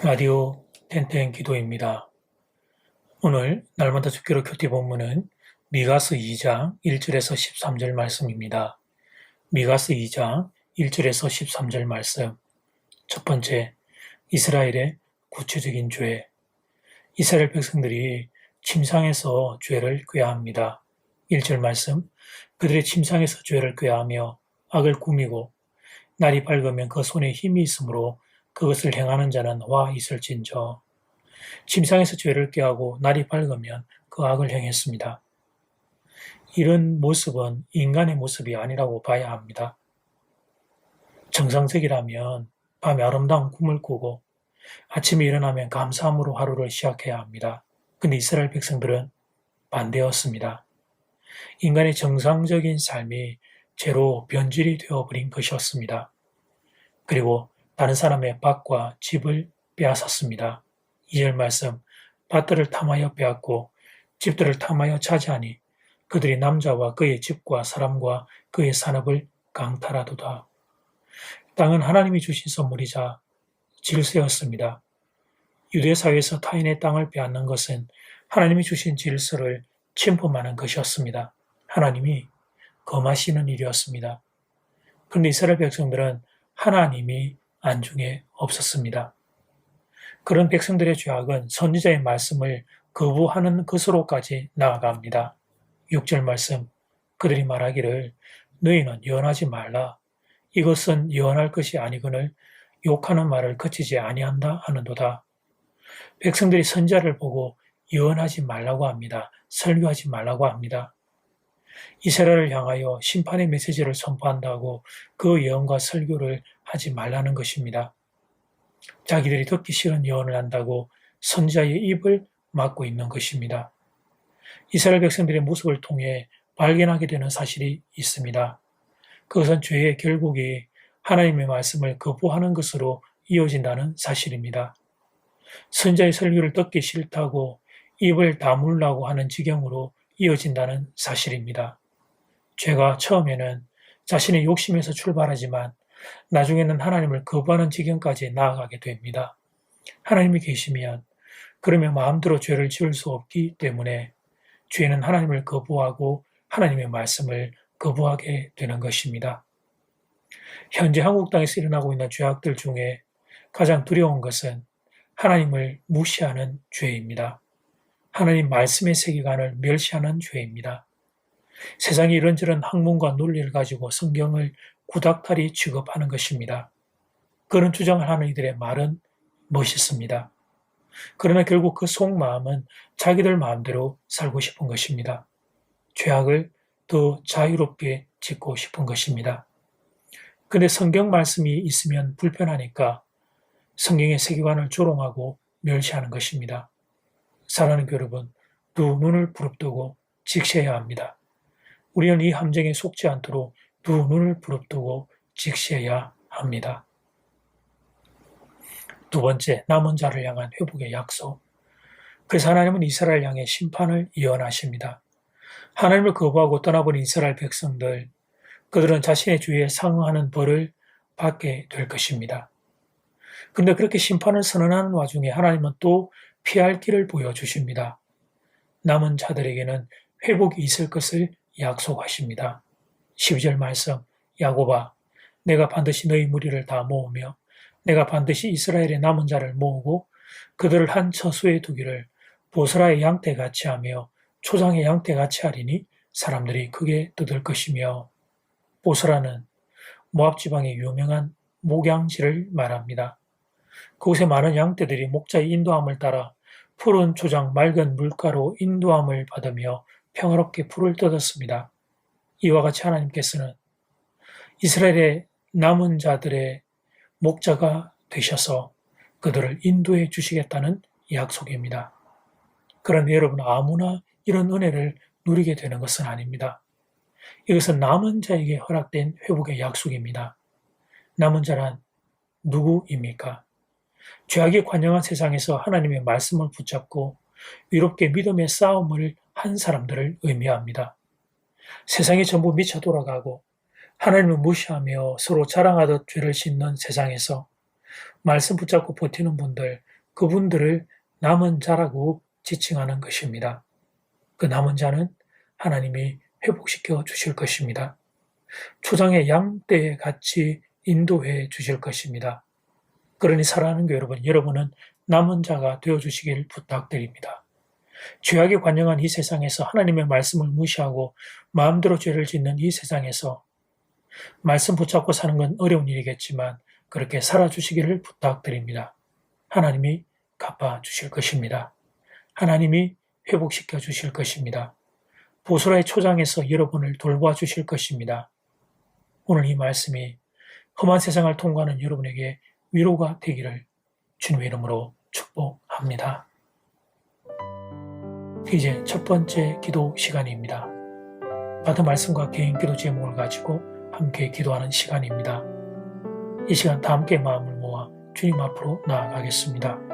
라디오 땡땡 기도입니다. 오늘 날마다 죽기로 큐티 본문은 미가서 2장 1절에서 13절 말씀입니다. 미가서 2장 1절에서 13절 말씀. 첫 번째, 이스라엘의 구체적인 죄. 이스라엘 백성들이 침상에서 죄를 꾀하합니다. 1절 말씀, 그들의 침상에서 죄를 꾀하며 악을 꾸미고 날이 밝으면 그 손에 힘이 있으므로 그것을 행하는 자는 와 있을진저. 침상에서 죄를 꾀하고 날이 밝으면 그 악을 행했습니다. 이런 모습은 인간의 모습이 아니라고 봐야 합니다. 정상적이라면 밤에 아름다운 꿈을 꾸고 아침에 일어나면 감사함으로 하루를 시작해야 합니다. 근데 이스라엘 백성들은 반대였습니다. 인간의 정상적인 삶이 죄로 변질이 되어버린 것이었습니다. 그리고 다른 사람의 밭과 집을 빼앗았습니다. 2절 말씀, 밭들을 탐하여 빼앗고 집들을 탐하여 차지하니 그들이 남자와 그의 집과 사람과 그의 산업을 강탈하도다. 땅은 하나님이 주신 선물이자 질서였습니다. 유대 사회에서 타인의 땅을 빼앗는 것은 하나님이 주신 질서를 침범하는 것이었습니다. 하나님이 금하시는 일이었습니다. 그런데 이스라엘 백성들은 하나님이 안중에 없었습니다. 그런 백성들의 죄악은 선지자의 말씀을 거부하는 것으로까지 나아갑니다. 6절 말씀, 그들이 말하기를 너희는 예언하지 말라. 이것은 예언할 것이 아니거늘 욕하는 말을 그치지 아니한다 하는도다. 백성들이 선지자를 보고 예언하지 말라고 합니다. 설교하지 말라고 합니다. 이스라엘을 향하여 심판의 메시지를 선포한다고 그 예언과 설교를 하지 말라는 것입니다. 자기들이 듣기 싫은 예언을 한다고 선지자의 입을 막고 있는 것입니다. 이스라엘 백성들의 모습을 통해 발견하게 되는 사실이 있습니다. 그것은 죄의 결국이 하나님의 말씀을 거부하는 것으로 이어진다는 사실입니다. 선지자의 설교를 듣기 싫다고 입을 다물라고 하는 지경으로 이어진다는 사실입니다. 죄가 처음에는 자신의 욕심에서 출발하지만 나중에는 하나님을 거부하는 지경까지 나아가게 됩니다. 하나님이 계시면 그러면 마음대로 죄를 지을 수 없기 때문에 죄는 하나님을 거부하고 하나님의 말씀을 거부하게 되는 것입니다. 현재 한국 땅에서 일어나고 있는 죄악들 중에 가장 두려운 것은 하나님을 무시하는 죄입니다. 하나님 말씀의 세계관을 멸시하는 죄입니다. 세상이 이런저런 학문과 논리를 가지고 성경을 구닥다리 취급하는 것입니다. 그런 주장을 하는 이들의 말은 멋있습니다. 그러나 결국 그 속마음은 자기들 마음대로 살고 싶은 것입니다. 죄악을 더 자유롭게 짓고 싶은 것입니다. 그런데 성경 말씀이 있으면 불편하니까 성경의 세계관을 조롱하고 멸시하는 것입니다. 사랑하는 여러분, 두 눈을 부릅뜨고 직시해야 합니다. 우리는 이 함정에 속지 않도록 두 눈을 부릅뜨고 직시해야 합니다. 두 번째, 남은 자를 향한 회복의 약속. 그래서 하나님은 이스라엘 향해 심판을 예언하십니다. 하나님을 거부하고 떠나버린 이스라엘 백성들, 그들은 자신의 죄에 상응하는 벌을 받게 될 것입니다. 그런데 그렇게 심판을 선언하는 와중에 하나님은 또 피할 길을 보여주십니다. 남은 자들에게는 회복이 있을 것을 약속하십니다. 12절 말씀, 야곱아, 내가 반드시 너희 무리를 다 모으며 내가 반드시 이스라엘의 남은 자를 모으고 그들을 한 처소에 두기를 보스라의 양떼같이 하며 초장의 양떼같이 하리니 사람들이 크게 뜯을 것이며. 보스라는 모압 지방의 유명한 목양지를 말합니다. 그곳에 많은 양떼들이 목자의 인도함을 따라 푸른 초장 맑은 물가로 인도함을 받으며 평화롭게 풀을 뜯었습니다. 이와 같이 하나님께서는 이스라엘의 남은 자들의 목자가 되셔서 그들을 인도해 주시겠다는 약속입니다. 그런데 여러분, 아무나 이런 은혜를 누리게 되는 것은 아닙니다. 이것은 남은 자에게 허락된 회복의 약속입니다. 남은 자란 누구입니까? 죄악이 관영한 세상에서 하나님의 말씀을 붙잡고 위롭게 믿음의 싸움을 한 사람들을 의미합니다. 세상이 전부 미쳐 돌아가고 하나님을 무시하며 서로 자랑하듯 죄를 짓는 세상에서 말씀 붙잡고 버티는 분들, 그분들을 남은 자라고 지칭하는 것입니다. 그 남은 자는 하나님이 회복시켜 주실 것입니다. 초장의 양떼에 같이 인도해 주실 것입니다. 그러니 사랑하는 교회 여러분, 여러분은 남은 자가 되어주시길 부탁드립니다. 죄악에 관영한 이 세상에서 하나님의 말씀을 무시하고 마음대로 죄를 짓는 이 세상에서 말씀 붙잡고 사는 건 어려운 일이겠지만 그렇게 살아주시기를 부탁드립니다. 하나님이 갚아주실 것입니다. 하나님이 회복시켜 주실 것입니다. 보소라의 초장에서 여러분을 돌봐주실 것입니다. 오늘 이 말씀이 험한 세상을 통과하는 여러분에게 위로가 되기를 주님의 이름으로 축복합니다. 이제 첫 번째 기도 시간입니다. 받은 말씀과 개인 기도 제목을 가지고 함께 기도하는 시간입니다. 이 시간 다 함께 마음을 모아 주님 앞으로 나아가겠습니다.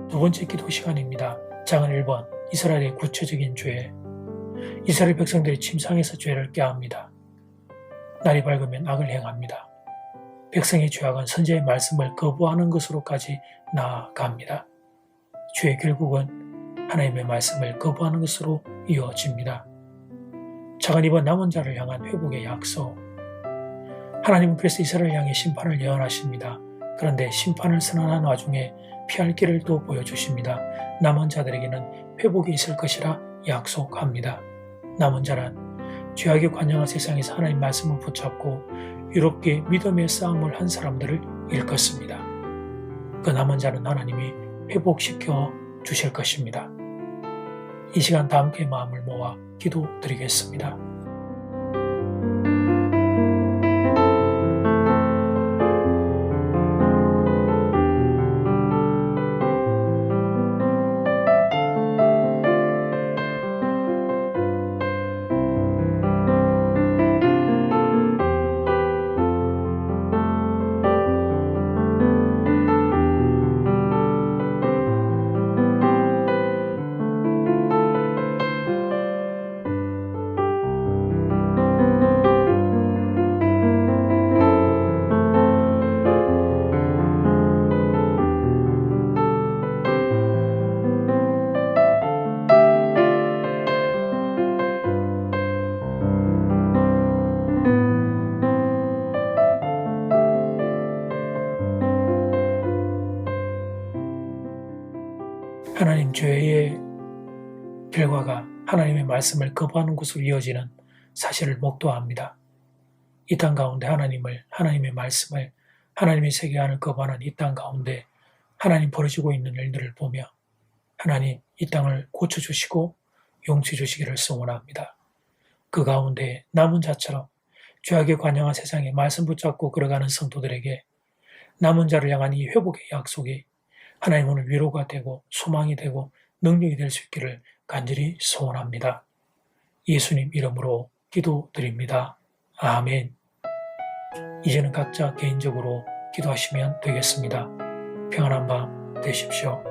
두 번째 기도 시간입니다. 장은 1번 이스라엘의 구체적인 죄. 이스라엘 백성들이 침상에서 죄를 꾀합니다. 날이 밝으면 악을 행합니다. 백성의 죄악은 선지자의 말씀을 거부하는 것으로까지 나아갑니다. 죄의 결국은 하나님의 말씀을 거부하는 것으로 이어집니다. 장은 2번 남은 자를 향한 회복의 약속. 하나님은 그래서 이스라엘을 향해 심판을 예언하십니다. 그런데 심판을 선언한 와중에 피할 길을 또 보여주십니다. 남은 자들에게는 회복이 있을 것이라 약속합니다. 남은 자란 죄악에 관영한 세상에서 하나님 말씀을 붙잡고 유롭게 믿음의 싸움을 한 사람들을 일컫습니다. 그 남은 자는 하나님이 회복시켜 주실 것입니다. 이 시간 다 함께 마음을 모아 기도드리겠습니다. 하나님, 죄의 결과가 하나님의 말씀을 거부하는 것으로 이어지는 사실을 목도합니다. 이 땅 가운데 하나님의 말씀을, 하나님의 세계관을 거부하는 이 땅 가운데 하나님 벌어지고 있는 일들을 보며 하나님 이 땅을 고쳐주시고 용서해 주시기를 소원합니다. 그 가운데 남은 자처럼 죄악에 관영한 세상에 말씀 붙잡고 걸어가는 성도들에게 남은 자를 향한 이 회복의 약속이 하나님 오늘 위로가 되고 소망이 되고 능력이 될 수 있기를 간절히 소원합니다. 예수님 이름으로 기도드립니다. 아멘. 이제는 각자 개인적으로 기도하시면 되겠습니다. 평안한 밤 되십시오.